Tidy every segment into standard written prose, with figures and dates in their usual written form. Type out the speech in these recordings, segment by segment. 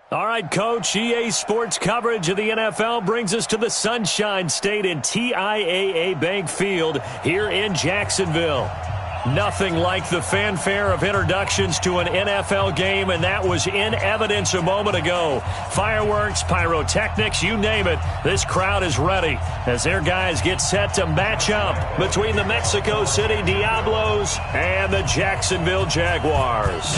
All right, Coach, EA Sports coverage of the NFL brings us to the Sunshine State in TIAA Bank Field here in Jacksonville. Nothing like the fanfare of introductions to an NFL game, and that was in evidence a moment ago. Fireworks, pyrotechnics, you name it. This crowd is ready as their guys get set to match up between the Mexico City Diablos and the Jacksonville Jaguars.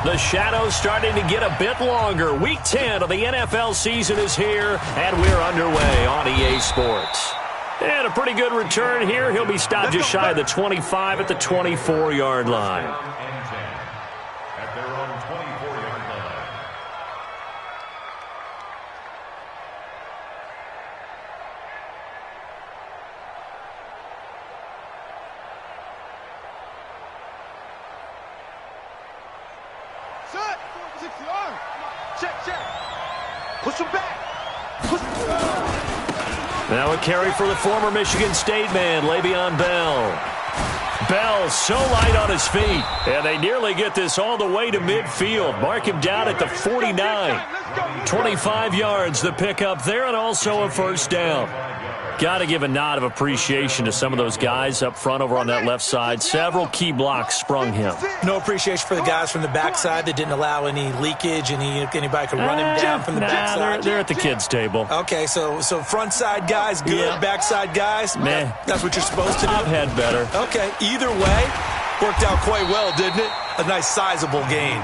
The shadow's starting to get a bit longer. Week 10 of the NFL season is here, and we're underway on EA Sports. And a pretty good return here. He'll be stopped just shy of the 25 at the 24-yard line. At their own 24-yard line. Set. 60 yards. Check. Push him back. Push him back. Now a carry for the former Michigan State man, Le'Veon Bell. Bell so light on his feet, and they nearly get this all the way to midfield. Mark him down at the 49. 25 yards the pickup there, and also a first down. Got to give a nod of appreciation to some of those guys up front over on that left side. Several key blocks sprung him. No appreciation for the guys from the backside that didn't allow any leakage, anybody could run him down from the backside. They're at the kids' table. Okay, so front side guys, good. Yeah. Backside guys, meh. That's what you're supposed to do? I've had better. Okay, either way, worked out quite well, didn't it? A nice sizable gain.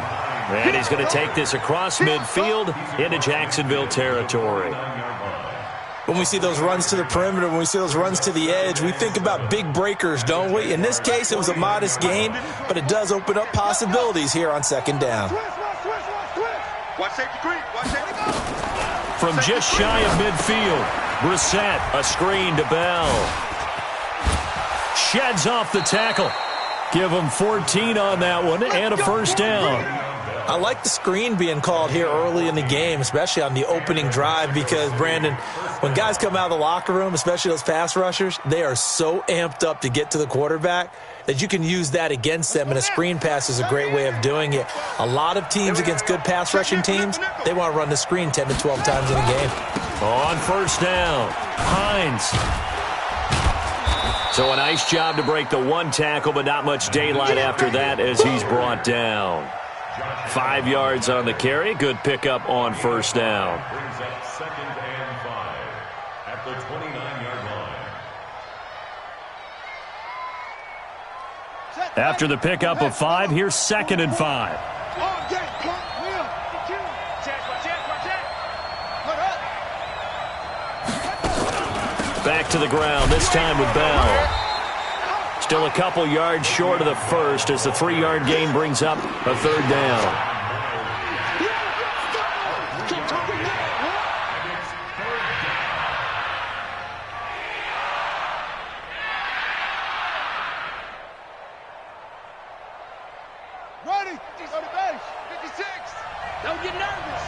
And he's going to take this across midfield into Jacksonville territory. When we see those runs to the perimeter, when we see those runs to the edge, we think about big breakers, don't we? In this case, it was a modest gain, but it does open up possibilities here on second down. Watch safety creep. Watch safety go. From just shy of midfield, Brissett, a screen to Bell. Sheds off the tackle. Give him 14 on that one and a first down. I like the screen being called here early in the game, especially on the opening drive, because, Brandon, when guys come out of the locker room, especially those pass rushers, they are so amped up to get to the quarterback that you can use that against them, and a screen pass is a great way of doing it. A lot of teams against good pass rushing teams, they want to run the screen 10 to 12 times in a game. On first down, Hines. So a nice job to break the one tackle, but not much daylight after that as he's brought down. 5 yards on the carry. Good pickup on first down. Brings up 2nd and 5 at the 29-yard line. After the pickup of 5, here's 2nd and 5. Back to the ground, this time with Bell. Still a couple yards short of the first as the 3-yard gain brings up a third down. Ready. Go to base. 56. Don't get nervous.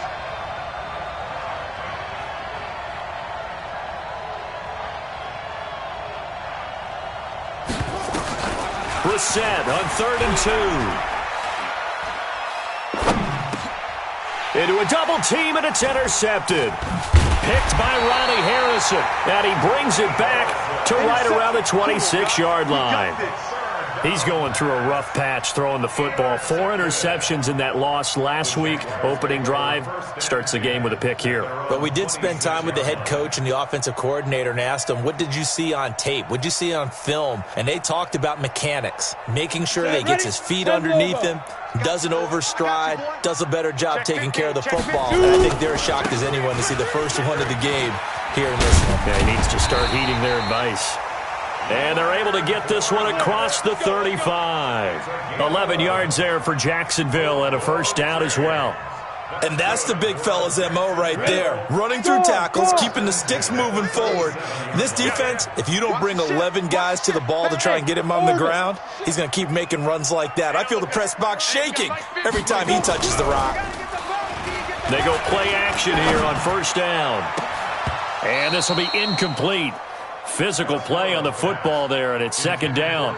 Brissett on 3rd and 2. Into a double team, and it's intercepted. Picked by Ronnie Harrison, and he brings it back to right around the 26-yard line. He's going through a rough patch throwing the football. 4 interceptions in that loss last week. Opening drive starts the game with a pick here. But we did spend time with the head coach and the offensive coordinator and asked them, what did you see on tape? What did you see on film? And they talked about mechanics, making sure that he gets his feet underneath him, doesn't overstride, does a better job taking care of the football. And I think they're as shocked as anyone to see the first one of the game here in this one. Yeah, he needs to start heeding their advice. And they're able to get this one across the 35. 11 yards there for Jacksonville and a first down as well. And that's the big fella's MO right there. Running through tackles, keeping the sticks moving forward. This defense, if you don't bring 11 guys to the ball to try and get him on the ground, he's going to keep making runs like that. I feel the press box shaking every time he touches the rock. They go play action here on first down. And this will be incomplete. Physical play on the football there, and it's second down.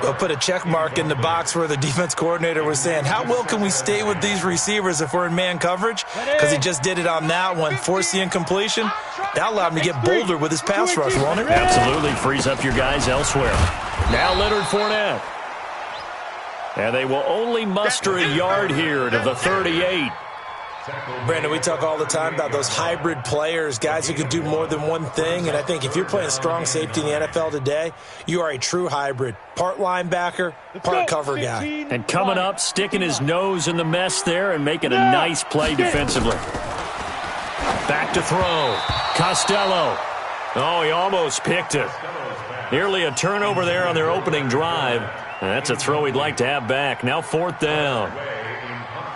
We'll put a check mark in the box where the defense coordinator was saying, how well can we stay with these receivers if we're in man coverage? Because he just did it on that one, forced the incompletion. That allowed him to get bolder with his pass rush, won't it? Absolutely. Frees up your guys elsewhere. Now Leonard Fournette. And they will only muster a yard here to the 38. Brandon, we talk all the time about those hybrid players, guys who can do more than one thing. And I think if you're playing strong safety in the NFL today, you are a true hybrid. Part linebacker, part cover guy. And coming up, sticking his nose in the mess there and making a nice play defensively. Back to throw. Costello. Oh, he almost picked it. Nearly a turnover there on their opening drive. And that's a throw he'd like to have back. Now 4th down.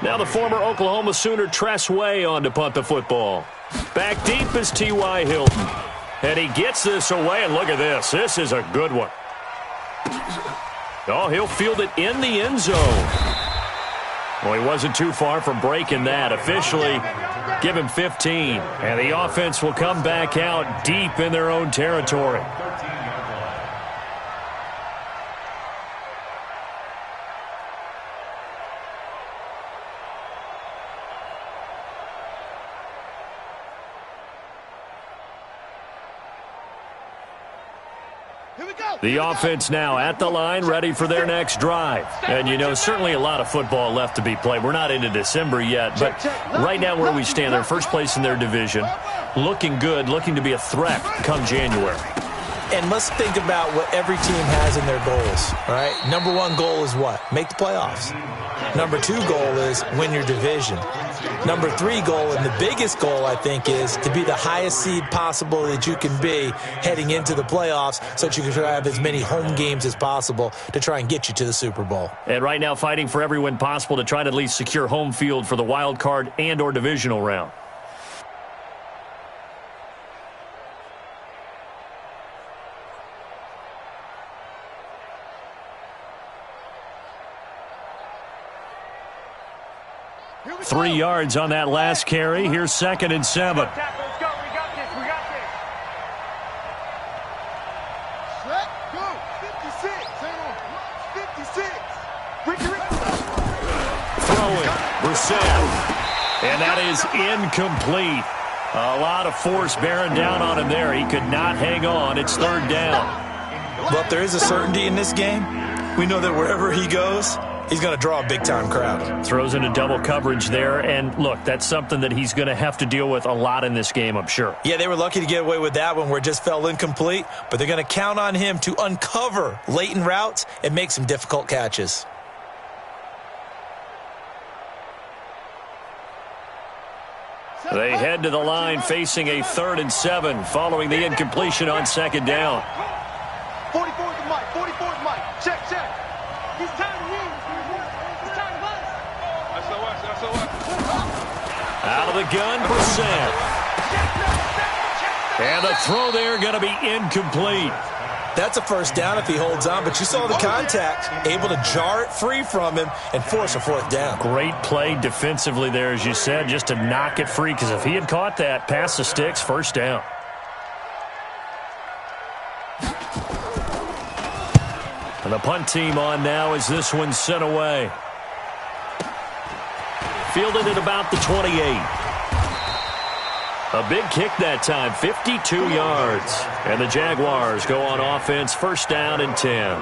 Now the former Oklahoma Sooner Tress Way on to punt the football. Back deep is T.Y. Hilton. And he gets this away, and look at this. This is a good one. Oh, he'll field it in the end zone. Well, he wasn't too far from breaking that. Officially, give him 15. And the offense will come back out deep in their own territory. The offense now at the line, ready for their next drive. And, you know, certainly a lot of football left to be played. We're not into December yet, but right now where we stand, they're first place in their division, looking good, looking to be a threat come January. And let's think about what every team has in their goals, all right? Number one goal is what? Make the playoffs. Number two goal is win your division. Number three goal, and the biggest goal, I think, is to be the highest seed possible that you can be heading into the playoffs so that you can have as many home games as possible to try and get you to the Super Bowl. And right now fighting for every win possible to try to at least secure home field for the wild card and or divisional round. Three yards on that last carry. Here's 2nd and 7. Let's go. We got this. We got this. Set, go. 56. Hang on. 56. Throwing. Brissett. And that is incomplete. A lot of force bearing down on him there. He could not hang on. It's 3rd down. Well, if there is a certainty in this game, we know that wherever he goes, he's going to draw a big-time crowd. Throws into double coverage there, and look, that's something that he's going to have to deal with a lot in this game, I'm sure. Yeah, they were lucky to get away with that one where it just fell incomplete, but they're going to count on him to uncover latent routes and make some difficult catches. They head to the line facing a 3rd and 7 following the incompletion on 2nd down. 44 to Mike. 44 to Mike. Check. He's time to win. He's time to bust. That's Out of the gun, Brissett. And the throw there going to be incomplete. That's a 1st down if he holds on, but you saw the contact, able to jar it free from him and force a 4th down. Great play defensively there, as you said, just to knock it free, because if he had caught that, past the sticks, 1st down. And the punt team on now as this one's sent away. Fielded at about the 28. A big kick that time, 52 yards. And the Jaguars go on offense, 1st down and 10.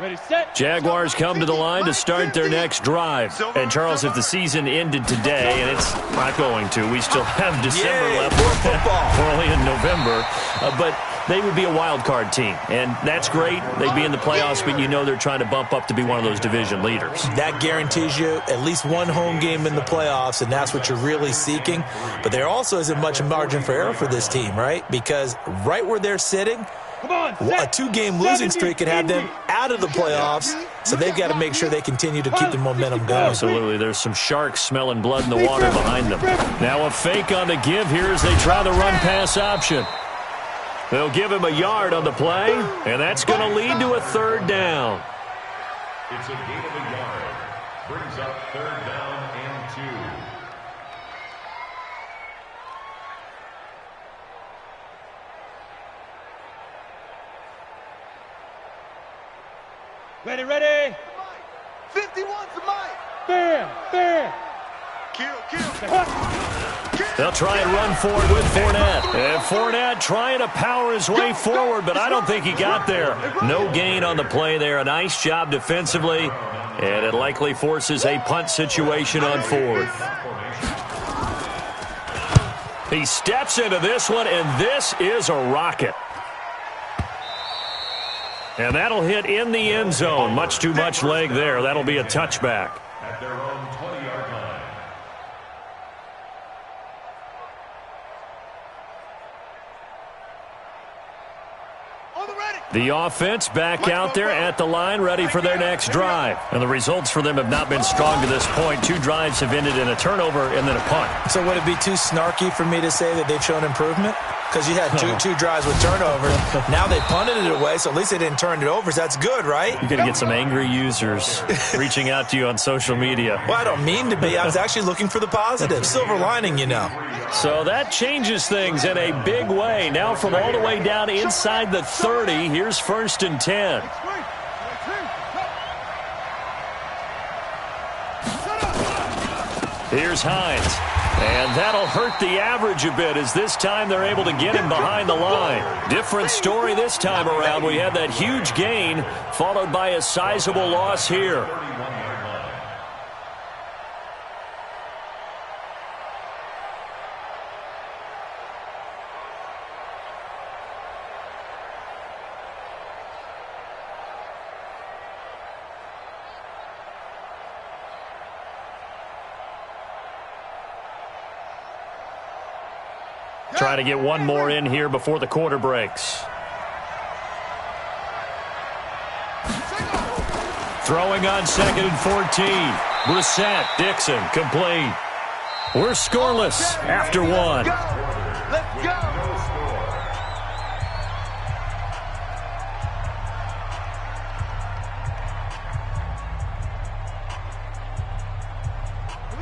Ready, set. Jaguars come to the line to start their next drive. And, Charles, if the season ended today, and it's not going to, we still have December left. We're only in November. But they would be a wild card team. And that's great. They'd be in the playoffs, but you know they're trying to bump up to be one of those division leaders. That guarantees you at least one home game in the playoffs, and that's what you're really seeking. But there also isn't much margin for error for this team, right? Because right where they're sitting, a 2-game losing streak could have them out of the playoffs, so they've got to make sure they continue to keep the momentum going. Absolutely. There's some sharks smelling blood in the water behind them. Now a fake on the give here as they try the run-pass option. They'll give him a yard on the play, and that's going to lead to a 3rd down. It's a gain of a yard. Brings up 3rd down and 2. Ready, ready. 51 for Mike. Bam, bam. Kill. They'll try and run forward with Fournette. And Fournette trying to power his way forward, but I don't think he got there. No gain on the play there. A nice job defensively, and it likely forces a punt situation on fourth. He steps into this one, and this is a rocket. And that'll hit in the end zone. Much too much leg there. That'll be a touchback. At their own 20-yard line. The offense back out there at the line, ready for their next drive. And the results for them have not been strong to this point. 2 drives have ended in a turnover and then a punt. So would it be too snarky for me to say that they've shown improvement? Because you had two drives with turnovers. Now they punted it away, so at least they didn't turn it over. So that's good, right? You're going to get some angry users reaching out to you on social media. Well, I don't mean to be. I was actually looking for the positive. Silver lining, you know. So that changes things in a big way. Now from all the way down inside the 30, here's 1st and 10. Here's Hines. And that'll hurt the average a bit as this time they're able to get him behind the line. Different story this time around. We had that huge gain followed by a sizable loss here. Trying to get one more in here before the quarter breaks. Throwing on 2nd and 14. Brissett, Dixon, complete. We're scoreless after one. Let's go.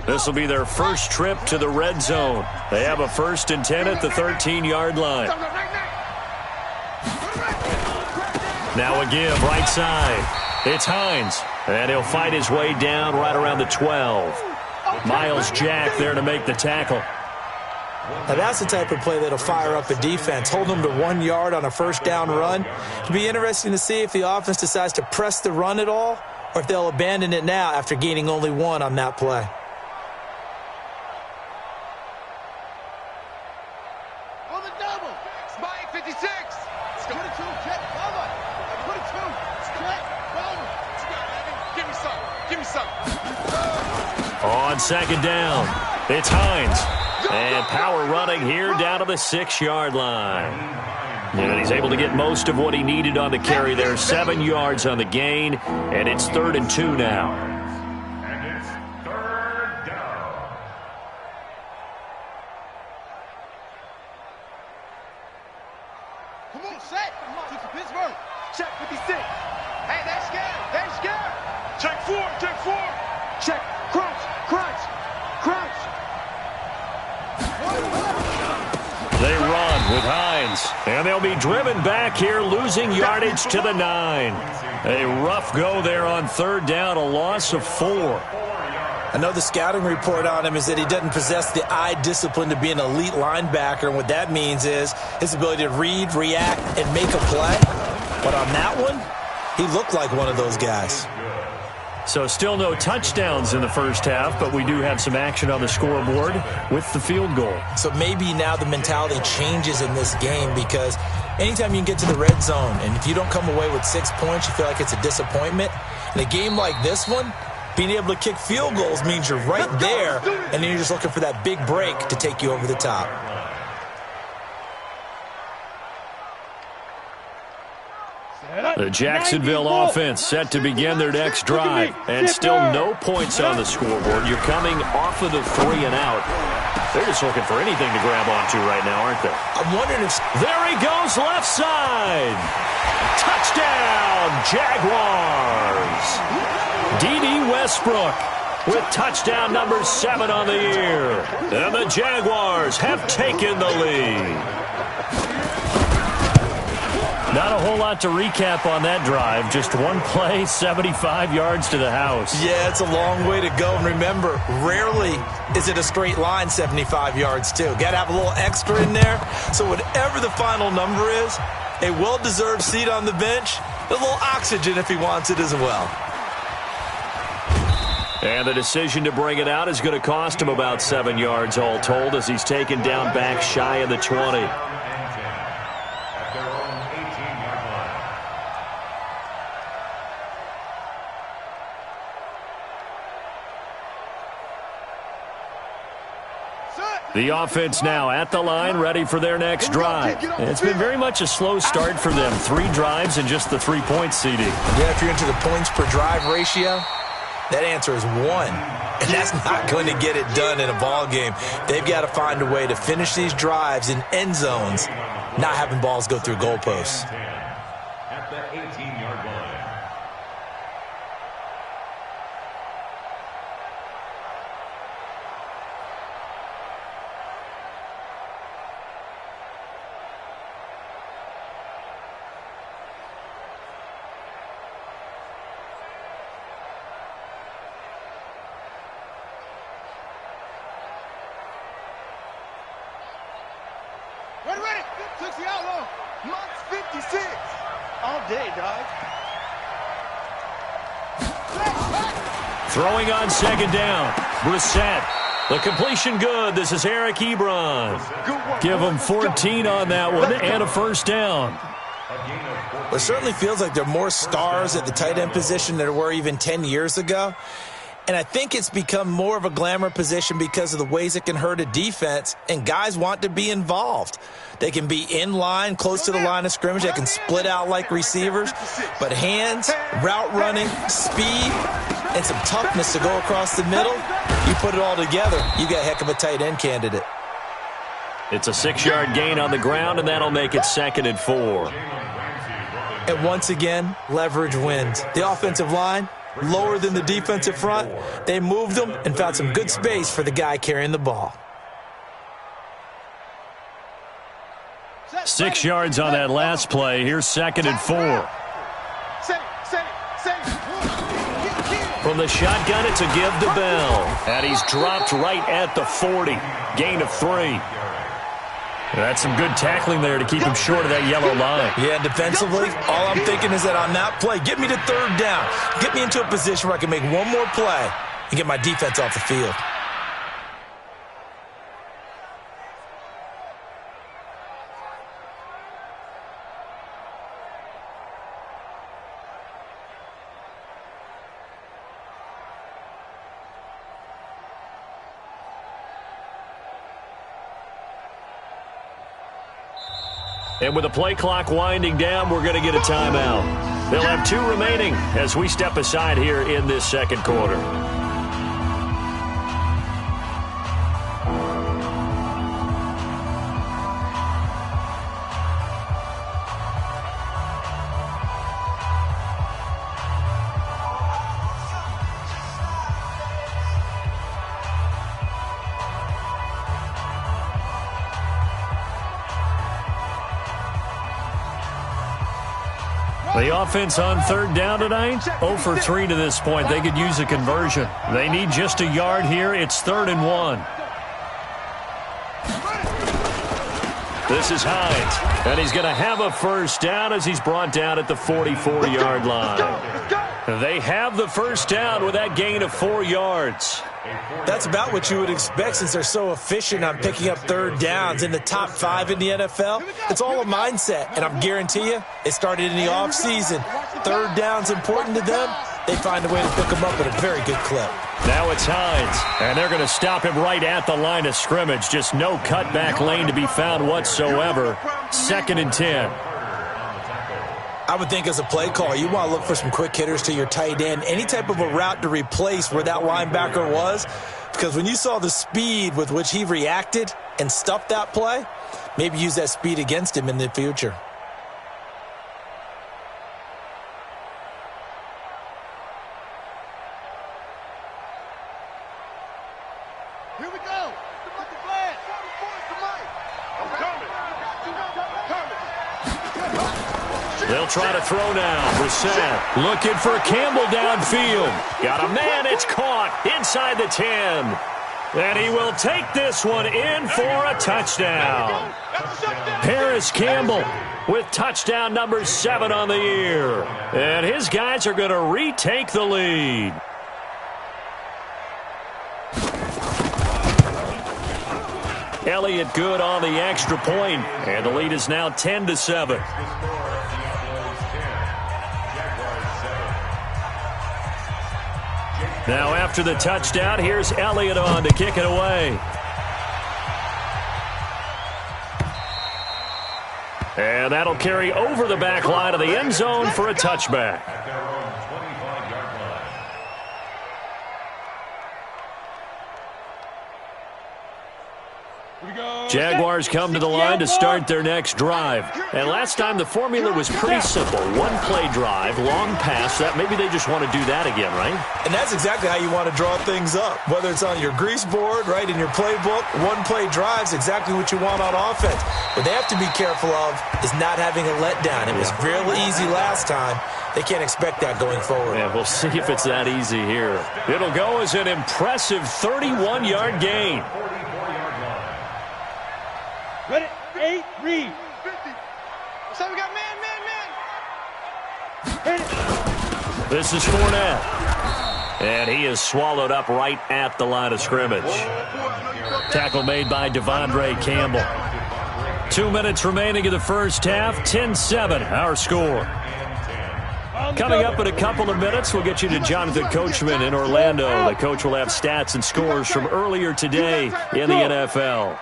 This will be their first trip to the red zone. They have a 1st and 10 at the 13-yard line. Now a give, right side. It's Hines, and he'll fight his way down right around the 12. Miles Jack there to make the tackle. Now that's the type of play that'll fire up a defense. Hold them to 1 yard on a 1st down run. It'll be interesting to see if the offense decides to press the run at all or if they'll abandon it now after gaining only 1 on that play. On 2nd down, it's Hines. And power running here down to the 6-yard line. And he's able to get most of what he needed on the carry there. 7 yards on the gain, and it's 3rd and 2 now. And it's 3rd down. Come on, set. To Pittsburgh. Check 56. Hey, they're scared. They're scared. Check 4. Check 4. Check. Crunch. Crunch. Crunch. They run with Hines, and they'll be driven back here, losing yardage to the 9. A rough go there on 3rd down, a loss of 4. I know the scouting report on him is that he doesn't possess the eye discipline to be an elite linebacker, and what that means is his ability to read, react, and make a play. But on that one, he looked like one of those guys. So still no touchdowns in the first half, but we do have some action on the scoreboard with the field goal. So maybe now the mentality changes in this game because anytime you can get to the red zone and if you don't come away with 6 points, you feel like it's a disappointment. In a game like this one, being able to kick field goals means you're right there, and then you're just looking for that big break to take you over the top. The Jacksonville offense set to begin their next drive, and still no points on the scoreboard. You're coming off of the 3 and out. They're just looking for anything to grab onto right now, aren't they? I'm wondering if... There he goes, left side. Touchdown, Jaguars. D.D. Westbrook with touchdown number 7 on the year. And the Jaguars have taken the lead. Not a whole lot to recap on that drive. Just one play, 75 yards to the house. Yeah, it's a long way to go. And remember, rarely is it a straight line 75 yards, too. Got to have a little extra in there. So whatever the final number is, a well-deserved seat on the bench, a little oxygen if he wants it as well. And the decision to bring it out is going to cost him about 7 yards all told as he's taken down back shy of the 20. The offense now at the line, ready for their next drive. It's been very much a slow start for them. 3 drives and just the 3 points, CD. Yeah, if you're into the points per drive ratio, that answer is 1. And that's not going to get it done in a ball game. They've got to find a way to finish these drives in end zones, not having balls go through goalposts. At the 18-yard line. Ready. Took the outlaw. Months 56. All day, dog. Throwing on second down. Brissett. The completion good. This is Eric Ebron. Give him 14 on that one and a first down. Well, it certainly feels like there are more stars at the tight end position than there were even 10 years ago. And I think it's become more of a glamour position because of the ways it can hurt a defense, and guys want to be involved. They can be in line, close to the line of scrimmage. They can split out like receivers. But hands, route running, speed, and some toughness to go across the middle, you put it all together, you got a heck of a tight end candidate. It's a 6-yard gain on the ground, and that'll make it 2nd and 4. And once again, leverage wins. The offensive line, lower than the defensive front. They moved them and found some good space for the guy carrying the ball. 6 yards on that last play. Here's 2nd and 4. From the shotgun, it's a give to Bell. And he's dropped right at the 40. Gain of 3. That's some good tackling there to keep him short of that yellow line. Yeah, defensively, all I'm thinking is that on that play, get me to 3rd down. Get me into a position where I can make one more play and get my defense off the field. And with the play clock winding down, we're going to get a timeout. They'll have 2 remaining as we step aside here in this 2nd quarter. The offense on 3rd down tonight, 0 for 3 to this point. They could use a conversion. They need just a yard here. It's 3rd and 1. This is Hines, and he's going to have a first down as he's brought down at the 44-yard line. They have the first down with that gain of 4 yards. That's about what you would expect since they're so efficient on picking up 3rd downs. In the top 5 in the NFL, it's all a mindset. And I'm guarantee you, it started in the offseason. 3rd down's important to them. They find a way to pick them up at a very good clip. Now it's Hines, and they're going to stop him right at the line of scrimmage. Just no cutback lane to be found whatsoever. 2nd and 10. I would think as a play call, you want to look for some quick hitters to your tight end, any type of a route to replace where that linebacker was, because when you saw the speed with which he reacted and stuffed that play, maybe use that speed against him in the future. Here we go. The flag. I'm coming. They'll try to throw now. Brissett looking for Campbell downfield. Got a man. It's caught inside the 10. And he will take this one in for a touchdown. Paris Campbell with touchdown number 7 on the year. And his guys are going to retake the lead. Elliott good on the extra point, and the lead is now 10-7. Now after the touchdown, here's Elliott on to kick it away. And that'll carry over the back line of the end zone for a touchback. Jaguars come to the line to start their next drive. And last time the formula was pretty simple. One-play drive, long pass. That maybe they just want to do that again, right? And that's exactly how you want to draw things up. Whether it's on your grease board, right, in your playbook, one-play drive's exactly what you want on offense. What they have to be careful of is not having a letdown. It was real easy last time. They can't expect that going forward. Yeah, we'll see if it's that easy here. It'll go as an impressive 31-yard gain. Ready? 8, read. 50. So we got man. This is Fournette. And he is swallowed up right at the line of scrimmage. Tackle made by Devondre Campbell. 2 minutes remaining in the first half. 10-7, our score. Coming up in a couple of minutes, we'll get you to Jonathan Coachman in Orlando. The coach will have stats and scores from earlier today in the NFL.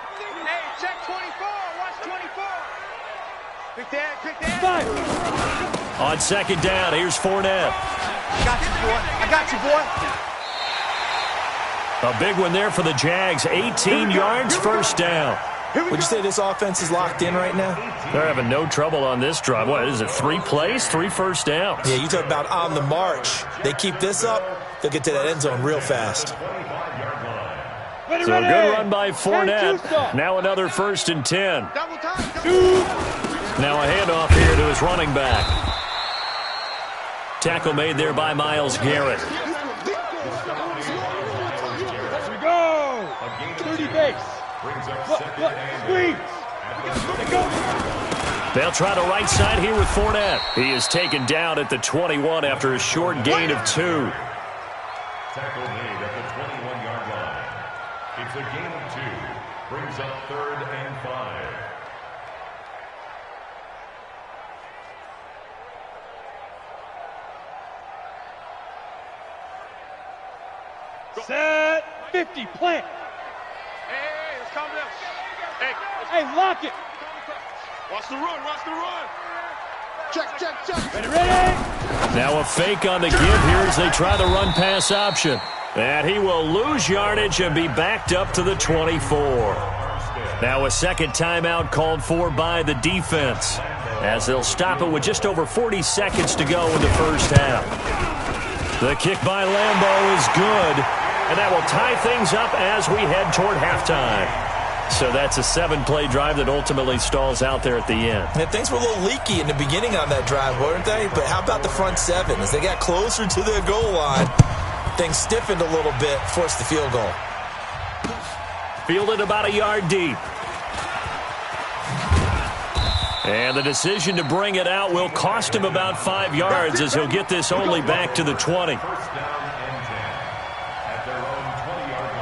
On second down, here's Fournette. I got you, boy. A big one there for the Jags. 18 yards, first down. Would you say this offense is locked in right now? They're having no trouble on this drive. What is it, 3 plays, 3 first downs? Yeah, you talk about on the march. They keep this up, they'll get to that end zone real fast. So a good run by Fournette. Now another 1st and 10. Now a handoff here to his running back. Tackle made there by Myles Garrett. Here we go. 30 base. Squeeze. They'll try the right side here with Fournette. He is taken down at the 21 after a short gain of 2. Tackle made at the 21-yard line. It's a gain of 2. Brings up 3rd and 5. Set. 50. Plant. Hey, let's calm down. Hey, lock it. Watch the run. Check. Ready. Now a fake on the give here as they try the run-pass option. And he will lose yardage and be backed up to the 24. Now a second timeout called for by the defense, as they'll stop it with just over 40 seconds to go in the first half. The kick by Lambeau is good, and that will tie things up as we head toward halftime. So that's a 7-play drive that ultimately stalls out there at the end. And things were a little leaky in the beginning on that drive, weren't they? But how about the front 7? As they got closer to their goal line, things stiffened a little bit, forced the field goal. Fielded about a yard deep. And the decision to bring it out will cost him about 5 yards, as he'll get this only back to the 20. First down and 10 at their own 20-yard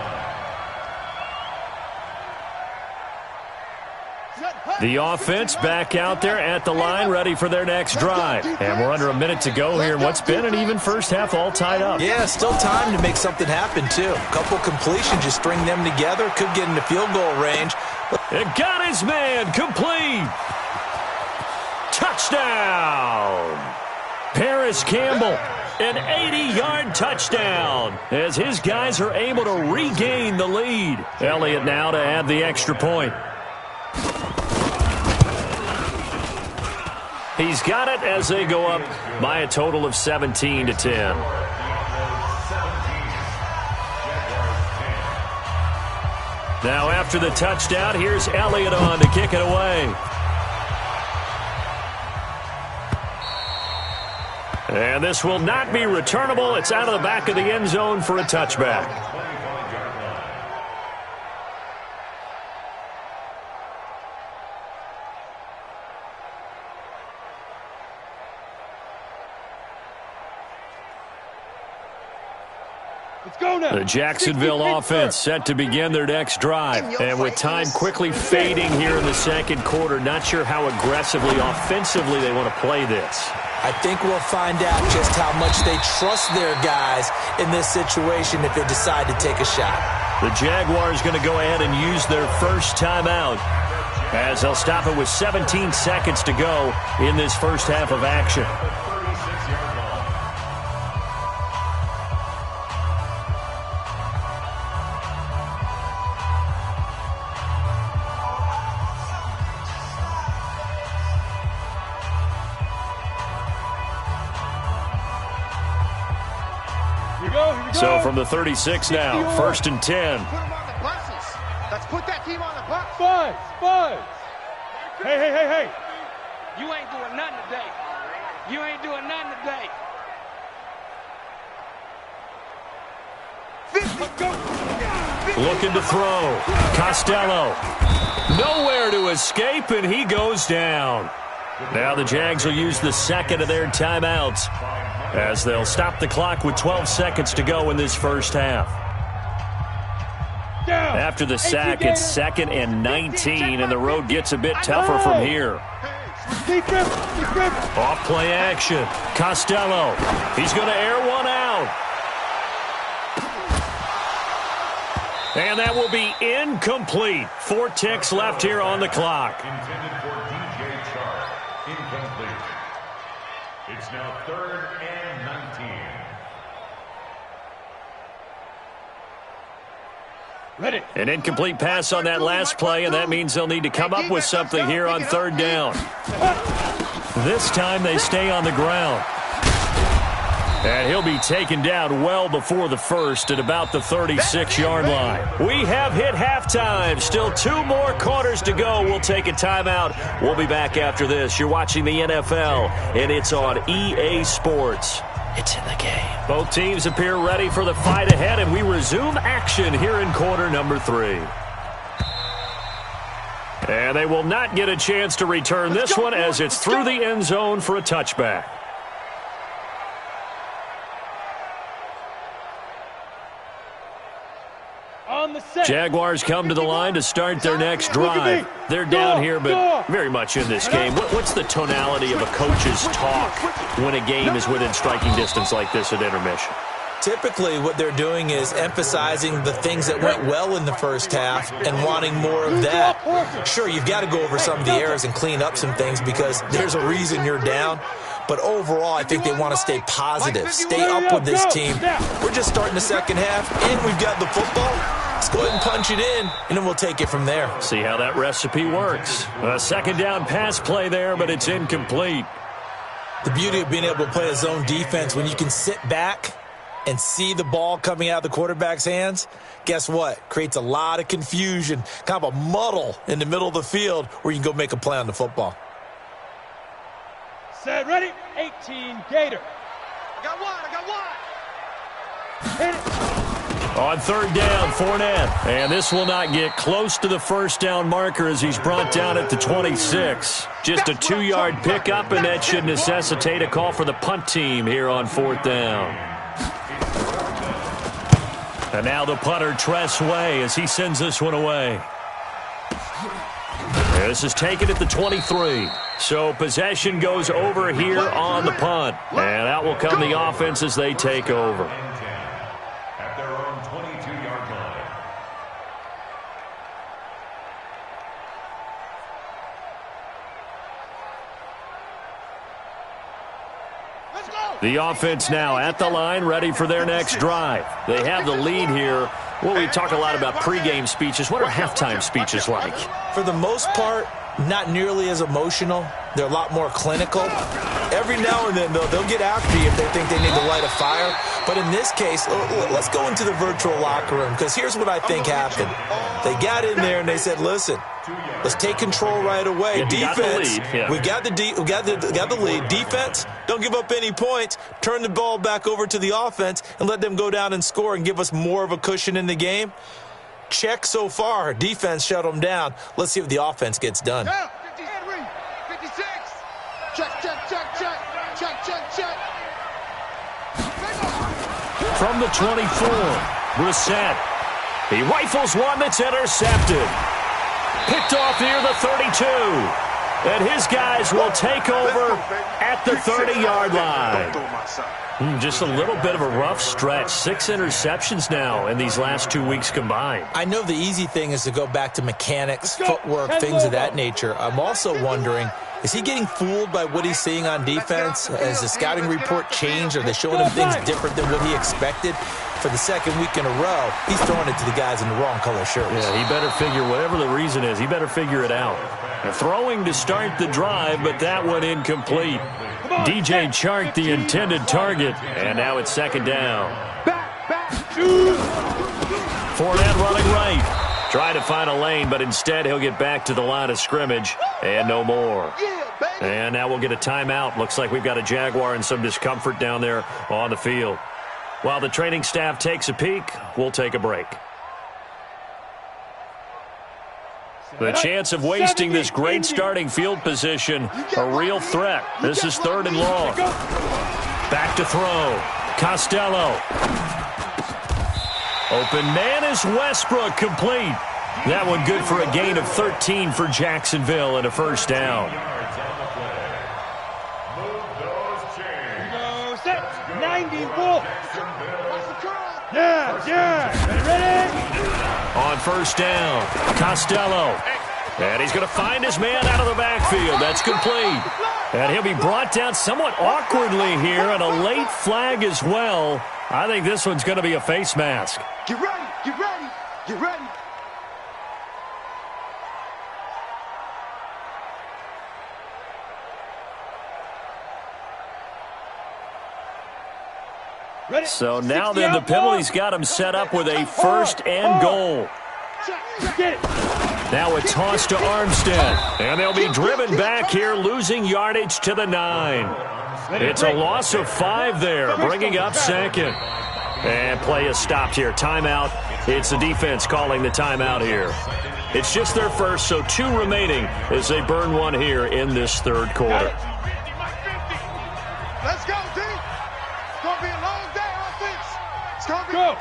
line. The offense back out there at the line, ready for their next drive. And we're under a minute to go here in what's been an even first half, all tied up. Yeah, still time to make something happen, too. A couple completions, just string them together. Could get into field goal range. It got his man, complete. Touchdown. Paris Campbell, an 80-yard touchdown, as his guys are able to regain the lead. Elliott now to add the extra point. He's got it as they go up by a total of 17-10. Now after the touchdown, here's Elliott on to kick it away. And this will not be returnable. It's out of the back of the end zone for a touchback. The Jacksonville offense set to begin their next drive. And with time quickly fading here in the second quarter, not sure how aggressively, offensively they want to play this. I think we'll find out just how much they trust their guys in this situation if they decide to take a shot. The Jaguars going to go ahead and use their first timeout as they'll stop it with 17 seconds to go in this first half of action. So from the 36 now, 1st and 10. Put them on the buses. Let's put that team on the bus. Five. Hey. You ain't doing nothing today. You ain't doing nothing today. 50. Looking to throw. Costello. Nowhere to escape, and he goes down. Now the Jags will use the second of their timeouts as they'll stop the clock with 12 seconds to go in this first half. After the sack, it's 2nd and 19, and the road gets a bit tougher from here. Off play action. Costello. He's going to air one out. And that will be incomplete. 4 ticks left here on the clock. Intended for DJ Chark. Incomplete. It's now 3rd and 19. Ready. An incomplete pass on that last play, and that means they'll need to come up with something here on 3rd down. This time they stay on the ground. And he'll be taken down well before the first at about the 36-yard line. We have hit halftime. Still 2 more quarters to go. We'll take a timeout. We'll be back after this. You're watching the NFL, and it's on EA Sports. It's in the game. Both teams appear ready for the fight ahead, and we resume action here in quarter number 3. And they will not get a chance to return this one as it's through the end zone for a touchback. Jaguars come to the line to start their next drive. They're down here, but very much in this game. What's the tonality of a coach's talk when a game is within striking distance like this at intermission? Typically, what they're doing is emphasizing the things that went well in the first half and wanting more of that. Sure, you've got to go over some of the errors and clean up some things because there's a reason you're down. But overall, I think they want to stay positive, stay up with this team. We're just starting the second half, and we've got the football. Let's go ahead and punch it in, and then we'll take it from there. See how that recipe works. A second down pass play there, but it's incomplete. The beauty of being able to play a zone defense when you can sit back and see the ball coming out of the quarterback's hands, guess what? Creates a lot of confusion, kind of a muddle in the middle of the field where you can go make a play on the football. Set, ready, 18, Gator. I got one. Hit it. On 3rd down, Fournette. And this will not get close to the first down marker as he's brought down at the 26. Just a 2-yard pickup, and that should necessitate a call for the punt team here on 4th down. And now the punter, Tress Way, as he sends this one away. This is taken at the 23. So possession goes over here on the punt. And out will come the offense as they take over. At their own 22-yard line. Let's go. The offense now at the line, ready for their next drive. They have the lead here. Well, we talk a lot about pregame speeches. What are halftime speeches like? For the most part, not nearly as emotional. They're a lot more clinical. Every now and then, though, they'll get after you if they think they need to light a fire. But in this case, let's go into the virtual locker room, because here's what I think happened. They got in there and they said, listen, let's take control right away. Defense, we got the lead. Defense, don't give up any points. Turn the ball back over to the offense and let them go down and score and give us more of a cushion in the game. Check so far. Defense shut them down. Let's see if the offense gets done. 56. Check, check, check, check. Check, check, check. From the 24, Brissett. He rifles one that's intercepted. Picked off near the 32. And his guys will take over at the 30-yard line. Just a little bit of a rough stretch. 6 interceptions now in these last 2 weeks combined. I know the easy thing is to go back to mechanics, footwork, things of that nature. I'm also wondering, is he getting fooled by what he's seeing on defense? Has the scouting report changed? Are they showing him things different than what he expected? For the second week in a row, he's throwing it to the guys in the wrong color shirts. Yeah, he better figure, whatever the reason is, he better figure it out. Throwing to start the drive, but that one incomplete. DJ Chark, the intended target, and now it's second down. Fournette running right. Trying to find a lane, but instead he'll get back to the line of scrimmage, and no more. And now we'll get a timeout. Looks like we've got a Jaguar and some discomfort down there on the field. While the training staff takes a peek, we'll take a break. The chance of wasting this great starting field position, a real threat. This is 3rd and long. Back to throw. Costello. Open man is Westbrook, complete. That one good for a gain of 13 for Jacksonville and a first down. 91. Yeah. Ready? On first down, Costello. And he's going to find his man out of the backfield. That's complete. And he'll be brought down somewhat awkwardly here, and a late flag as well. I think this one's going to be a face mask. Get ready, get ready, get ready. So now then the penalty's got him set up with a 1st and goal. Now a toss to Armstead. And they'll be driven back here, losing yardage to the 9. It's a loss of 5 there, bringing up 2nd. And play is stopped here. Timeout. It's the defense calling the timeout here. It's just their first, so 2 remaining as they burn one here in this 3rd quarter. Let's go, D. It's going to be a long day, offense. It's going to be... Go.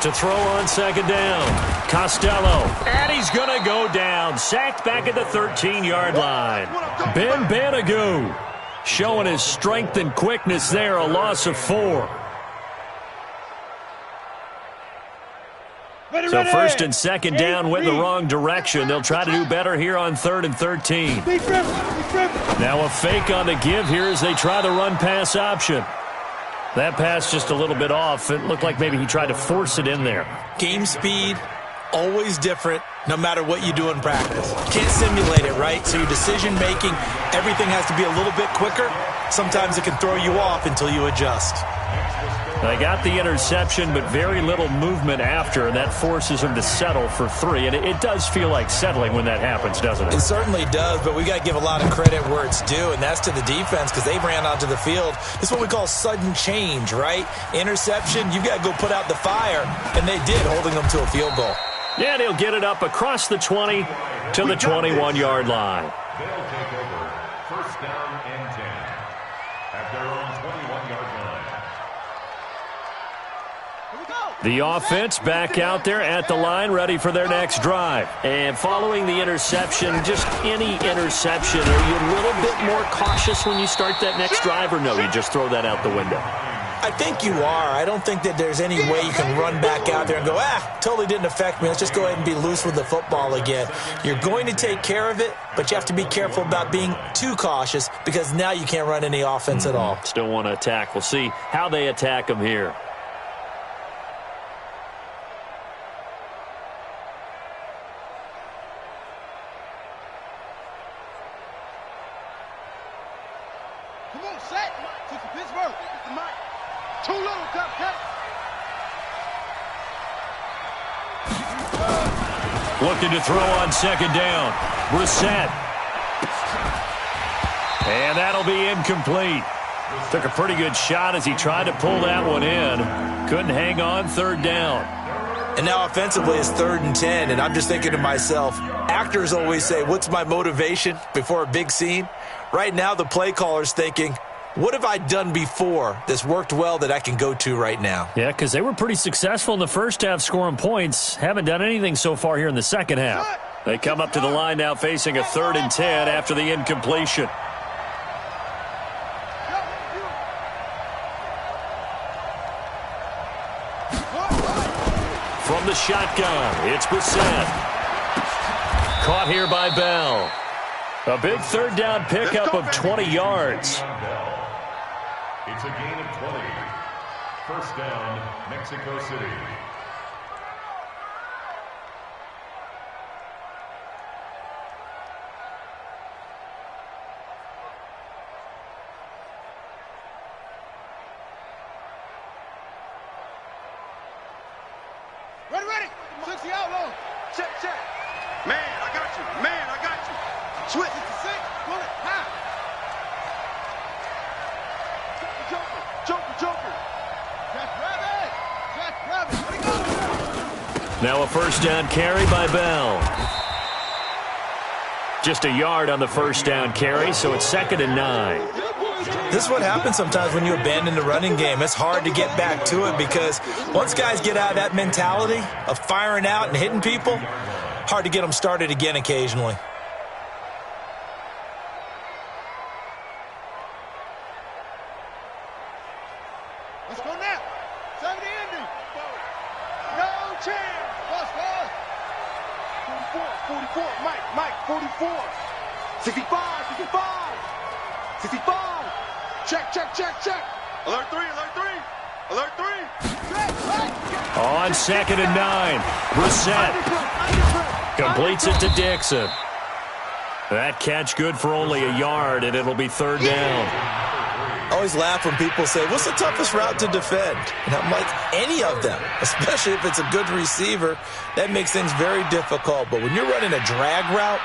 To throw on 2nd down. Costello. And he's going to go down. Sacked back at the 13-yard line. Ben Banagoo showing his strength and quickness there. A loss of 4. So 1st and 2nd down went in the wrong direction. They'll try to do better here on 3rd and 13. Now a fake on the give here as they try the run-pass option. That pass just a little bit off. It looked like maybe he tried to force it in there. Game speed, always different, no matter what you do in practice. Can't simulate it, right? So your decision-making, everything has to be a little bit quicker. Sometimes it can throw you off until you adjust. They got the interception, but very little movement after, and that forces them to settle for 3. And it does feel like settling when that happens, doesn't it? It certainly does, but we got to give a lot of credit where it's due, and that's to the defense because they ran onto the field. This is what we call sudden change, right? Interception, you got to go put out the fire, and they did, holding them to a field goal. Yeah, and he'll get it up across the 20 to the 21-yard line. They'll take over 1st down and 10 at their own 21-yard line. The offense back out there at the line, ready for their next drive. And following the interception, just any interception, are you a little bit more cautious when you start that next drive, or no, you just throw that out the window? I think you are. I don't think that there's any way you can run back out there and go, totally didn't affect me. Let's just go ahead and be loose with the football again. You're going to take care of it, but you have to be careful about being too cautious because now you can't run any offense at all. Still want to attack. We'll see how they attack them here. on, set. Took to Pittsburgh. Too little, cupcake. Looking to throw on second down. Brissett. And that'll be incomplete. Took a pretty good shot as he tried to pull that one in. Couldn't hang on, third down. And now offensively it's 3rd and 10, and I'm just thinking to myself, actors always say, what's my motivation before a big scene? Right now the play caller's thinking, what have I done before that's worked well that I can go to right now? Yeah, because they were pretty successful in the first half scoring points. Haven't done anything so far here in the second half. They come up to the line now facing a 3rd and 10 after the incompletion. From the shotgun, it's Brissett. Caught here by Bell. A big third down pickup of 20 yards. It's a gain of 20. First down, Mexico City. Ready. 60 out low. Check. Man, I got you. Switch it to 6. Pull it. High. Joker. Jack Rabbit. Let it go. Now a first down carry by Bell. Just a yard on the first down carry, so it's 2nd and 9. This is what happens sometimes when you abandon the running game. It's hard to get back to it because once guys get out of that mentality of firing out and hitting people, hard to get them started again occasionally. Let's go now. 70 ending. No chance. Bus. 44. Mike. 44. 65. 65. Check. Alert 3. On 2nd and 9, Brissett completes it to Dixon. That catch good for only a yard, and it'll be 3rd down. I always laugh when people say, what's the toughest route to defend? And I'm like, any of them, especially if it's a good receiver. That makes things very difficult. But when you're running a drag route,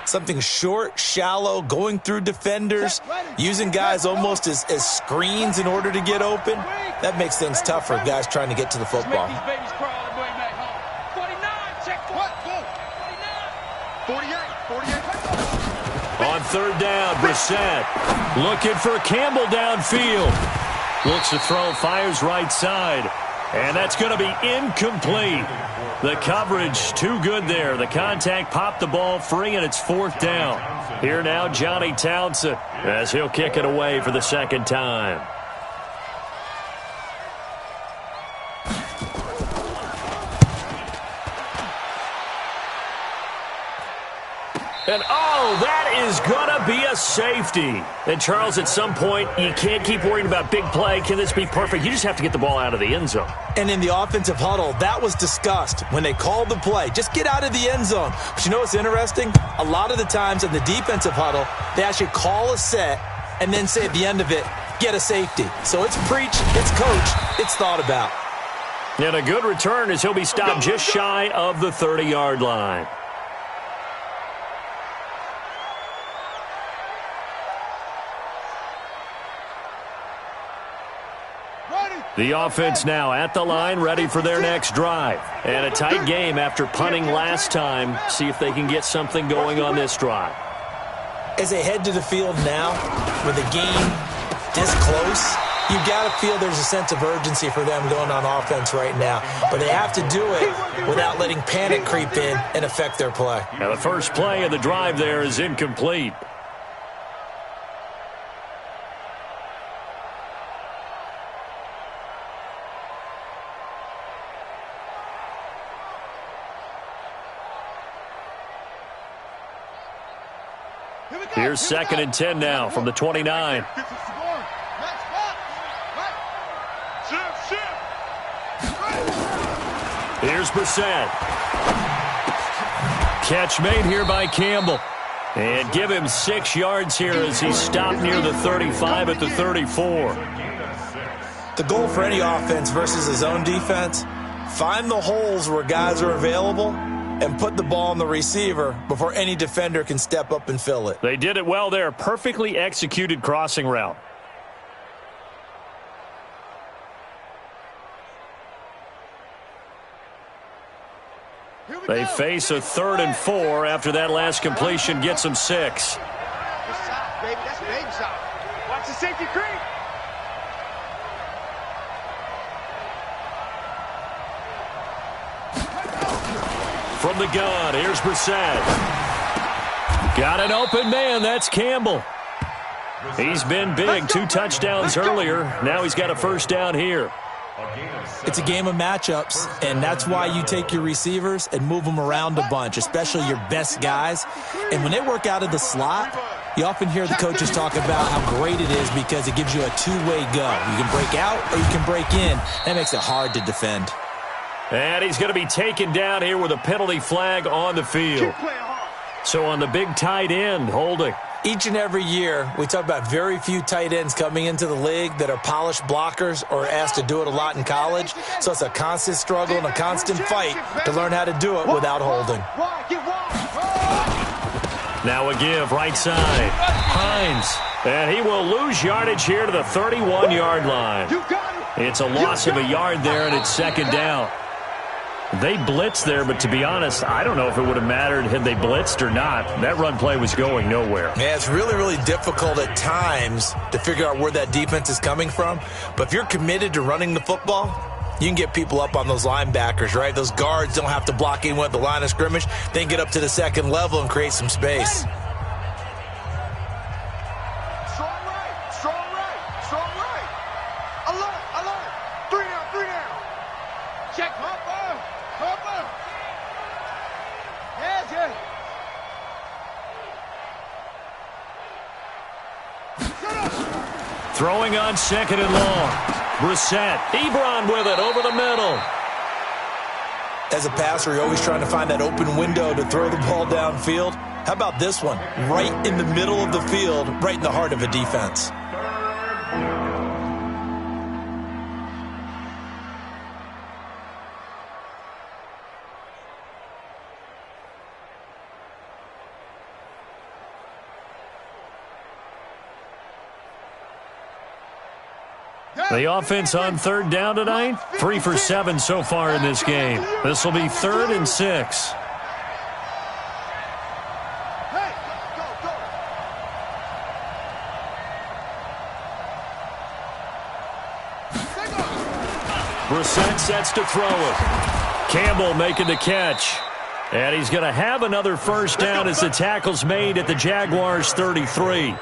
something short, shallow, going through defenders, using guys almost as screens in order to get open, that makes things tough for guys trying to get to the football. 49, check. What? Go. 48. On 3rd down, Brissett looking for Campbell downfield. Looks to throw, fires right side. And that's going to be incomplete. The coverage too good there. The contact popped the ball free, and it's 4th down. Here now, Johnny Townsend, as he'll kick it away for the 2nd time. And, that is going to be a safety. And, Charles, at some point, you can't keep worrying about big play. Can this be perfect? You just have to get the ball out of the end zone. And in the offensive huddle, that was discussed when they called the play. Just get out of the end zone. But you know what's interesting? A lot of the times in the defensive huddle, they actually call a set and then say at the end of it, get a safety. So it's preached, it's coached, it's thought about. And a good return as he'll be stopped just shy of the 30-yard line. The offense now at the line, ready for their next drive. And a tight game after punting last time. See if they can get something going on this drive. As they head to the field now, with the game this close, you got to feel there's a sense of urgency for them going on offense right now. But they have to do it without letting panic creep in and affect their play. Now the first play of the drive there is incomplete. Here's 2nd and 10 now from the 29. Here's Brissett. Catch made here by Campbell. And give him 6 yards here as he stopped near the 35 at the 34. The goal for any offense versus his own defense, find the holes where guys are available and put the ball on the receiver before any defender can step up and fill it. They did it well there. Perfectly executed crossing route. They face a 3rd and 4 after that last completion gets them 6. Good shot, baby. That's a baby shot. Watch the safety creep. From the gun, here's Brissett. Got an open man. That's Campbell. He's been big. 2 touchdowns earlier. Now he's got a first down here. It's a game of matchups, and that's why you take your receivers and move them around a bunch, especially your best guys. And when they work out of the slot, you often hear the coaches talk about how great it is because it gives you a two-way go. You can break out or you can break in. That makes it hard to defend. And he's going to be taken down here with a penalty flag on the field. So on the big tight end, holding. Each and every year, we talk about very few tight ends coming into the league that are polished blockers or asked to do it a lot in college. So it's a constant struggle and a constant fight to learn how to do it without holding. Now a give, right side. Hines. And he will lose yardage here to the 31-yard line. It's a loss of a yard there, and it's 2nd down. They blitzed there, but to be honest, I don't know if it would have mattered had they blitzed or not. That run play was going nowhere. Yeah, it's really, really difficult at times to figure out where that defense is coming from. But if you're committed to running the football, you can get people up on those linebackers, right? Those guards don't have to block anyone at the line of scrimmage. They can get up to the 2nd level and create some space. Strong right, strong right, strong right. Alert, alert. 3 down, 3 down. Check, Hopper, Hopper. Yes, yes. Throwing on 2nd and long. Brissett. Ebron with it over the middle. As a passer, you're always trying to find that open window to throw the ball downfield. How about this one? Right in the middle of the field, right in the heart of a defense. The offense on 3rd down tonight, 3 for 7 so far in this game. This will be 3rd and 6. Hey, go, go. Brissett sets to throw it. Campbell making the catch. And he's going to have another first down as the tackle's made at the Jaguars' 33.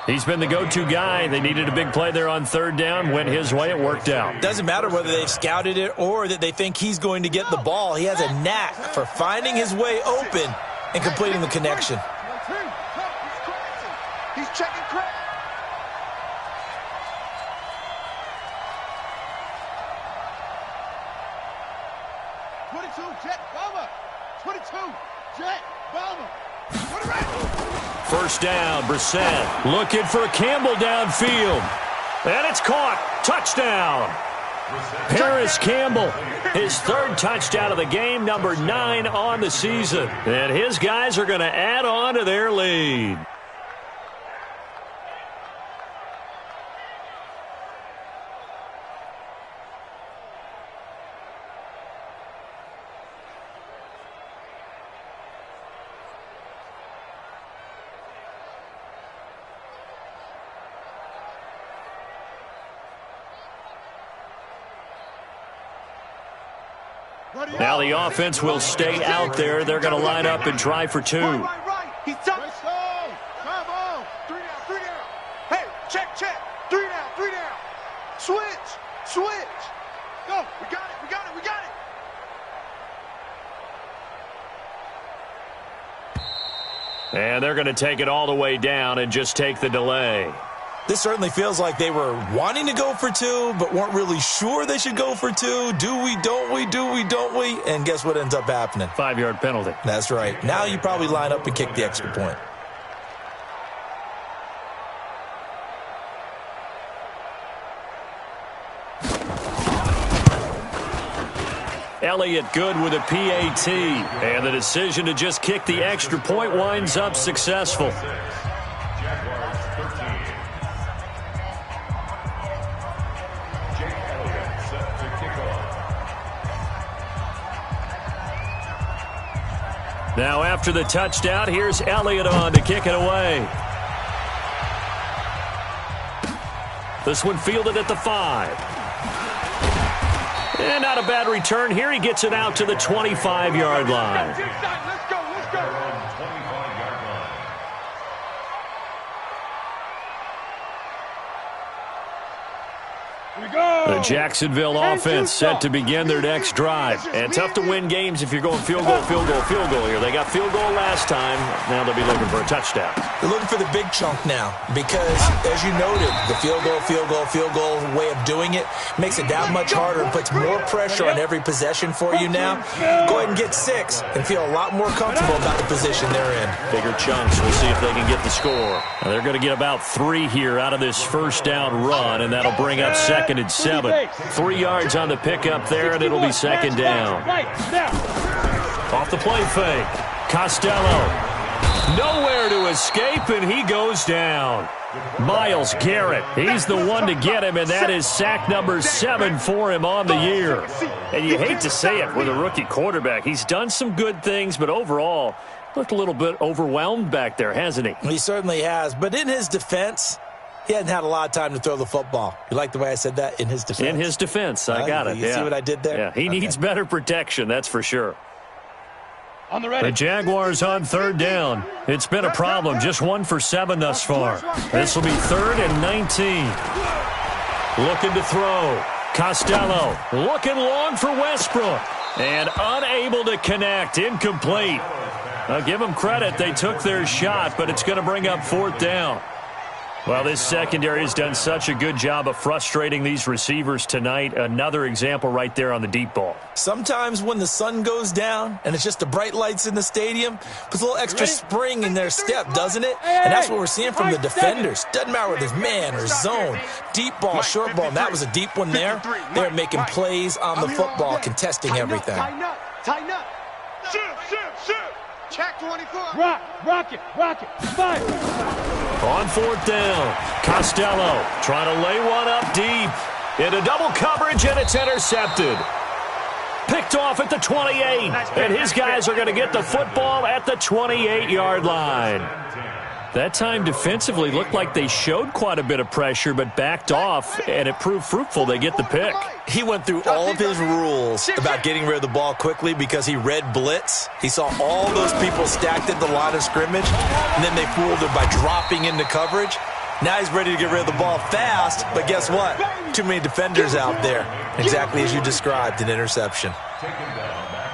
He's been the go-to guy. They needed a big play there on 3rd down. Went his way. It worked out. Doesn't matter whether they've scouted it or that they think he's going to get the ball. He has a knack for finding his way open and completing the connection. He's checking crack. Jet bomber. 22 jet bomber. First down, Brissett looking for Campbell downfield. And it's caught. Touchdown. Paris Campbell, his 3rd touchdown of the game, number 9 on the season. And his guys are going to add on to their lead. Now the offense will stay out there. They're going to line up and try for 2. Right. He's done. Come on. 3 down, 3 down. Hey, check. 3 down, 3 down. Switch. Go. We got it. And they're going to take it all the way down and just take the delay. This certainly feels like they were wanting to go for 2, but weren't really sure they should go for 2. Do we, don't we? And guess what ends up happening? 5-yard penalty. That's right. Now you probably line up and kick the extra point. Elliott good with a PAT. And the decision to just kick the extra point winds up successful. Jaguars 13. Jake Elliott set to kick off. Now after the touchdown, here's Elliott on to kick it away. This one fielded at the 5. And not a bad return here. He gets it out to the 25-yard line. Let's go, let's go. 25-yard line. Here we go. The Jacksonville offense set to begin their next drive. And tough to win games if you're going field goal here. They got field goal last time. Now they'll be looking for a touchdown. They're looking for the big chunk now because, as you noted, the field goal way of doing it makes it that much harder and puts more pressure on every possession for you now. Go ahead and get 6 and feel a lot more comfortable about the position they're in. Bigger chunks. We'll see if they can get the score. Now they're going to get about 3 here out of this first down run, and that'll bring up 2nd and 7. 3 yards on the pickup there, and it'll be 2nd down. Off the play fake. Costello. Nowhere to escape, and he goes down. Myles Garrett, he's the one to get him, and that is sack number 7 for him on the year. And you hate to say it with a rookie quarterback. He's done some good things, but overall, looked a little bit overwhelmed back there, hasn't he? He certainly has, but in his defense, he hadn't had a lot of time to throw the football. You like the way I said that? In his defense? In his defense, I got it. You see what I did there? Yeah, he needs better protection, that's for sure. On the ready. The Jaguars on 3rd down. It's been a problem. Just 1 for 7 thus far. This will be 3rd and 19. Looking to throw. Costello looking long for Westbrook. And unable to connect. Incomplete. I'll give them credit. They took their shot, but it's going to bring up 4th down. Well, this secondary has done such a good job of frustrating these receivers tonight. Another example right there on the deep ball. Sometimes when the sun goes down and it's just the bright lights in the stadium, puts a little extra spring in their step, doesn't it? And that's what we're seeing from the defenders. Doesn't matter whether it's man or zone, deep ball, short ball. And that was a deep one there. They're making plays on the football, contesting everything. Tighten up. Shoot. Check 24. Rock it. Fire. On 4th down, Costello trying to lay one up deep. Into double coverage, and it's intercepted. Picked off at the 28, and his guys are going to get the football at the 28-yard line. That time defensively looked like they showed quite a bit of pressure, but backed off, and it proved fruitful. They get the pick. He went through all of his rules about getting rid of the ball quickly because he read blitz. He saw all those people stacked at the line of scrimmage, and then they fooled him by dropping into coverage. Now he's ready to get rid of the ball fast, but guess what? Too many defenders out there. Exactly as you described, an interception.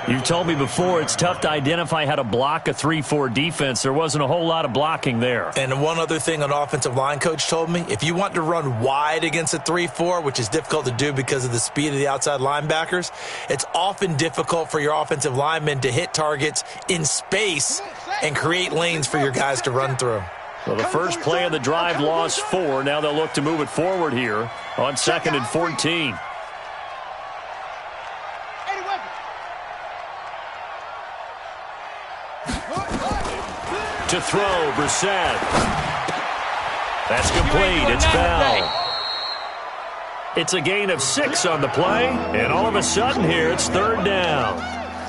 You've told me before it's tough to identify how to block a 3-4 defense. There wasn't a whole lot of blocking there. And one other thing an offensive line coach told me, if you want to run wide against a 3-4, which is difficult to do because of the speed of the outside linebackers, it's often difficult for your offensive linemen to hit targets in space and create lanes for your guys to run through. Well, the first play of the drive lost 4. Now they'll look to move it forward here on 2nd and 14. To throw, Brissett. That's complete. It's Bell. It's a gain of 6 on the play, and all of a sudden here it's 3rd down.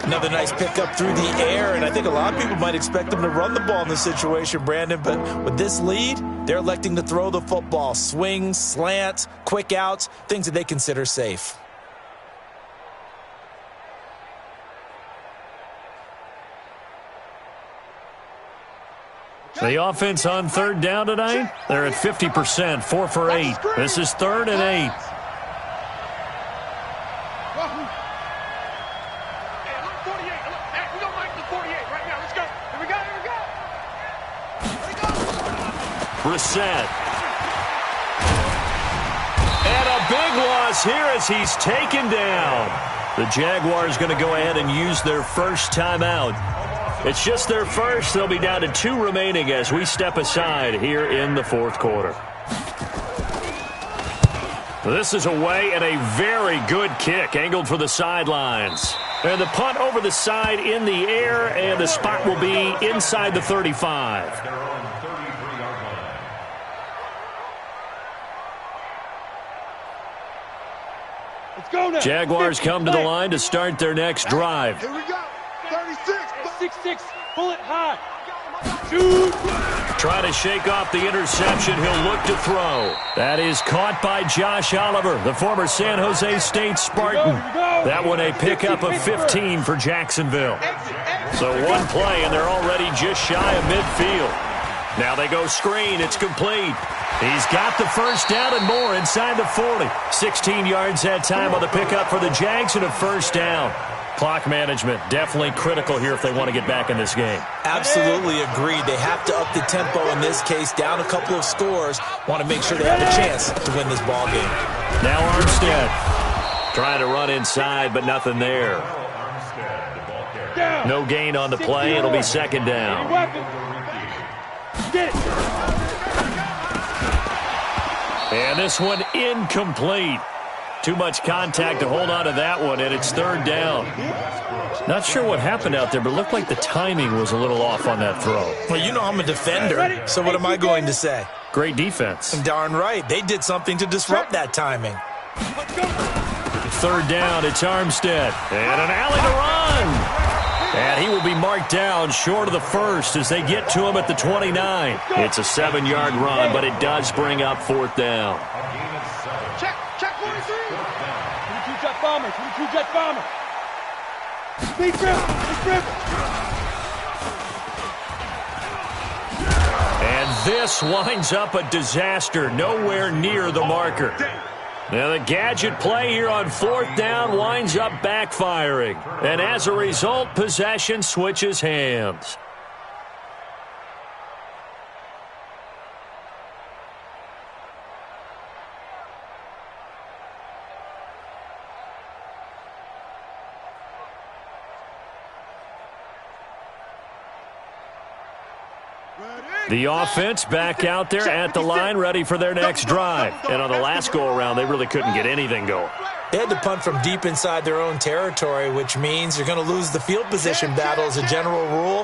Another nice pickup through the air, and I think a lot of people might expect them to run the ball in this situation, Brandon, but with this lead, they're electing to throw the football. Swings, slants, quick outs, things that they consider safe. The offense on 3rd down tonight, they're at 50%, 4 for 8. This is 3rd and 8. Brissett. And a big loss here as he's taken down. The Jaguars going to go ahead and use their first timeout. It's just their first. They'll be down to 2 remaining as we step aside here in the 4th quarter. This is away and a very good kick angled for the sidelines. And the punt over the side in the air, and the spot will be inside the 35. Let's go now. Jaguars come to the line to start their next drive. Here we go. 36. 6-6. Pull it high. Shoot. Trying to shake off the interception. He'll look to throw. That is caught by Josh Oliver, the former San Jose State Spartan. That one a pickup of 15 for Jacksonville. So one play, and they're already just shy of midfield. Now they go screen. It's complete. He's got the first down and more inside the 40. 16 yards that time on the pickup for the Jags and a first down. Clock management definitely critical here if they want to get back in this game. Absolutely agreed. They have to up the tempo in this case, down a couple of scores. Want to make sure they have a chance to win this ball game. Now Armstead trying to run inside, but nothing there. No gain on the play. It'll be second down. Get it. And this one incomplete. Too much contact to hold on to that one, and it's third down. Not sure what happened out there, but it looked like the timing was a little off on that throw. Well, you know I'm a defender, so what am I going to say? Great defense. Darn right. They did something to disrupt that timing. Third down, it's Armstead. And an alley to run. And he will be marked down short of the first as they get to him at the 29. It's a 7-yard run, but it does bring up fourth down. Check 43. 22 jet bomber. 22 jet bomber. Big grip. Big grip. And this winds up a disaster, nowhere near the marker. Now the gadget play here on fourth down winds up backfiring. And as a result, possession switches hands. The offense back out there at the line, ready for their next drive. And on the last go-around, they really couldn't get anything going. They had to punt from deep inside their own territory, which means you're going to lose the field position battle as a general rule.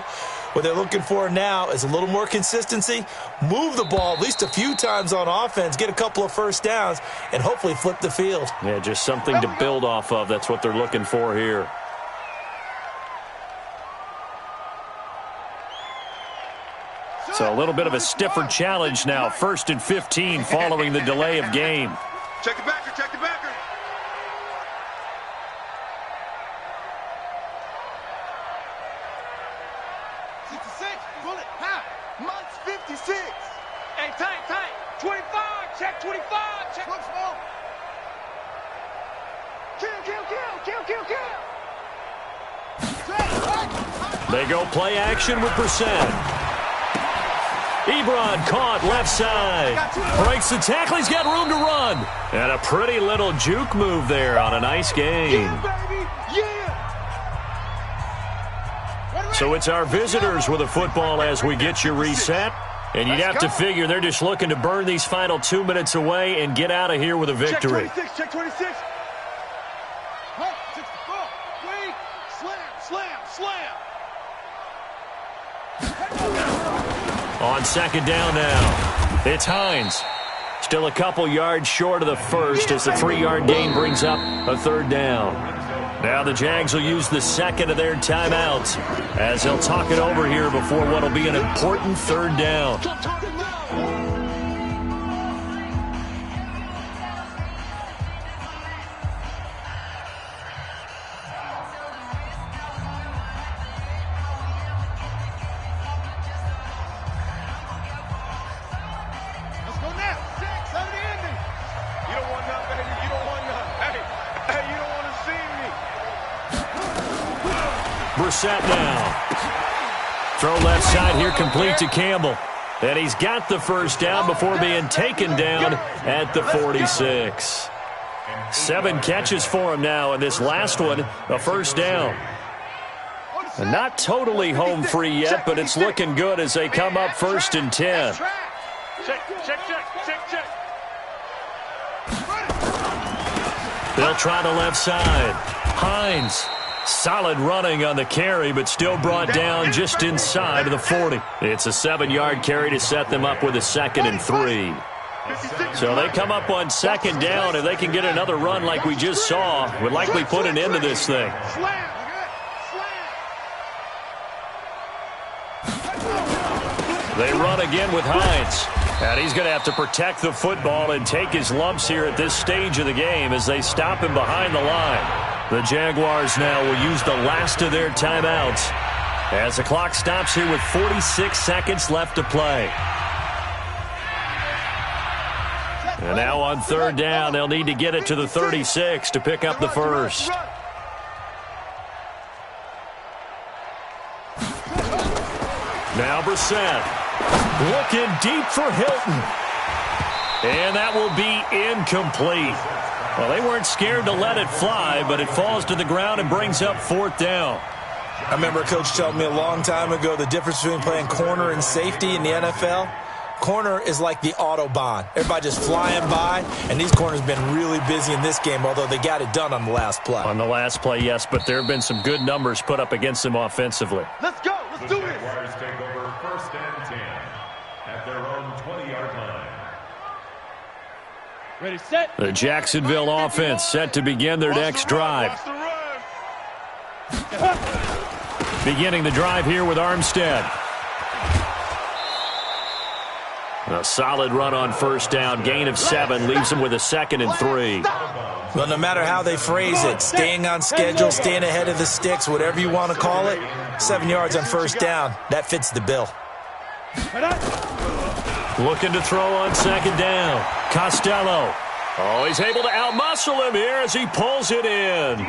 What they're looking for now is a little more consistency, move the ball at least a few times on offense, get a couple of first downs, and hopefully flip the field. Yeah, just something to build off of. That's what they're looking for here. So a little bit of a stiffer challenge now. 1st and 15 following the delay of game. Check the backer. Check the backer. 66. Pull it. High. Months 56. Hey, tight. 25. Check 25. Check. Look small. Kill. They go play action with Brissett. Ebron caught left side. Breaks the tackle. He's got room to run. And a pretty little juke move there on a nice game. Yeah, baby. Yeah. So it's our visitors with the football as we get you reset. And you'd have to figure they're just looking to burn these final 2 minutes away and get out of here with a victory. Check 26. Huh, 64. Wait. Slam. On second down now, it's Hines. Still a couple yards short of the first as the 3-yard gain brings up a third down. Now the Jags will use the second of their timeouts as they'll talk it over here before what will be an important third down. Brissett now. Throw left side here, complete to Campbell. And he's got the first down before being taken down at the 46. 7 catches for him now, and this last one, a first down. And not totally home free yet, but it's looking good as they come up 1st and 10. Check. They'll try the left side. Hines Solid running on the carry, but still brought down just inside of the 40. It's a 7-yard carry to set them up with a 2nd and 3. So they come up on 2nd down. If they can get another run like we just saw, would likely put an end to this thing. They run again with Hines. And he's going to have to protect the football and take his lumps here at this stage of the game as they stop him behind the line. The Jaguars now will use the last of their timeouts as the clock stops here with 46 seconds left to play. And now on 3rd down, they'll need to get it to the 36 to pick up the first. Now Brissett looking deep for Hilton. And that will be incomplete. Well, they weren't scared to let it fly, but it falls to the ground and brings up 4th down. I remember a coach telling me a long time ago the difference between playing corner and safety in the NFL. Corner is like the Autobahn. Everybody just flying by, and these corners have been really busy in this game, although they got it done on the last play. On the last play, yes, but there have been some good numbers put up against them offensively. Let's go. Let's do this. The Jaguars take over 1st and 10 at their own 20-yard line. Ready, set. The Jacksonville offense set to begin their next drive. Beginning the drive here with Armstead. A solid run on 1st down. Gain of 7 leaves them with a 2nd and 3. Well, no matter how they phrase it, staying on schedule, staying ahead of the sticks, whatever you want to call it, 7 yards on 1st down, that fits the bill. Looking to throw on 2nd down. Costello. Oh, he's able to outmuscle him here as he pulls it in.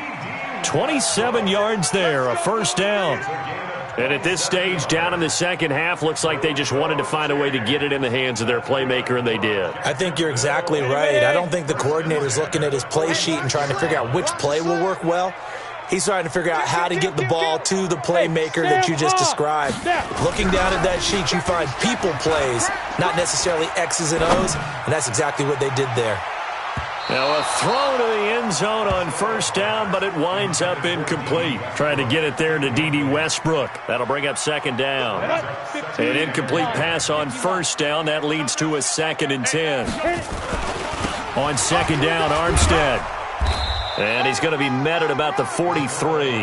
27 yards there, a 1st down. And at this stage, down in the second half, looks like they just wanted to find a way to get it in the hands of their playmaker, and they did. I think you're exactly right. I don't think the coordinator's looking at his play sheet and trying to figure out which play will work well. He's trying to figure out how to get the ball to the playmaker that you just described. Looking down at that sheet, you find people plays, not necessarily X's and O's, and that's exactly what they did there. Now a throw to the end zone on 1st down, but it winds up incomplete. Trying to get it there to D.D. Westbrook. That'll bring up 2nd down. An incomplete pass on 1st down. That leads to a 2nd and 10. On 2nd down, Armstead. And he's going to be met at about the 43. Here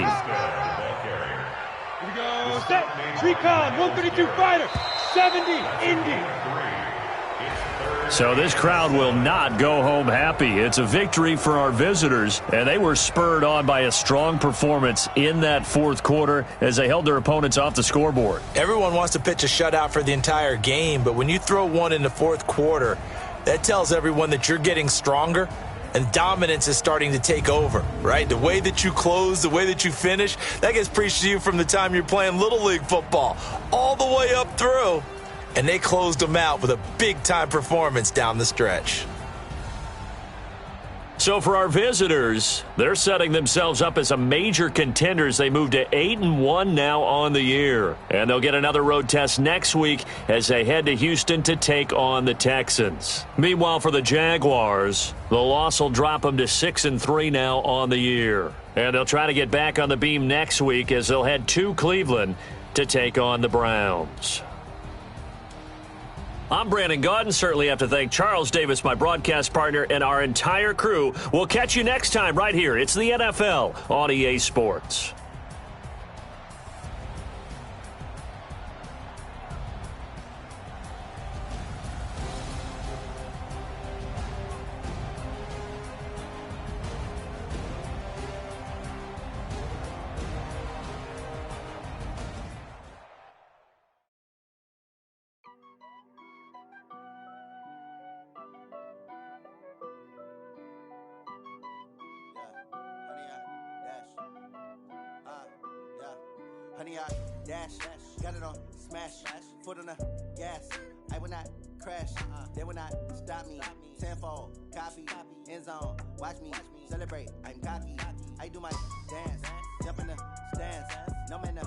we go. Set. Recon. 132 fighter. 70. Indy. So this crowd will not go home happy. It's a victory for our visitors, and they were spurred on by a strong performance in that 4th quarter as they held their opponents off the scoreboard. Everyone wants to pitch a shutout for the entire game, but when you throw one in the 4th quarter, that tells everyone that you're getting stronger and dominance is starting to take over, right? The way that you close, the way that you finish, that gets preached to you from the time you're playing Little League football all the way up through. And they closed them out with a big-time performance down the stretch. So for our visitors, they're setting themselves up as a major contender as they move to 8-1 now on the year. And they'll get another road test next week as they head to Houston to take on the Texans. Meanwhile, for the Jaguars, the loss will drop them to 6-3 now on the year. And they'll try to get back on the beam next week as they'll head to Cleveland to take on the Browns. I'm Brandon Gaudin. Certainly have to thank Charles Davis, my broadcast partner, and our entire crew. We'll catch you next time right here. It's the NFL on EA Sports. Honey, I dash, got it on smash, foot on the gas. I will not crash, they will not stop me. Tenfold, copy, end zone, watch me celebrate. I'm cocky, I do my dance, jump in the stands. No man,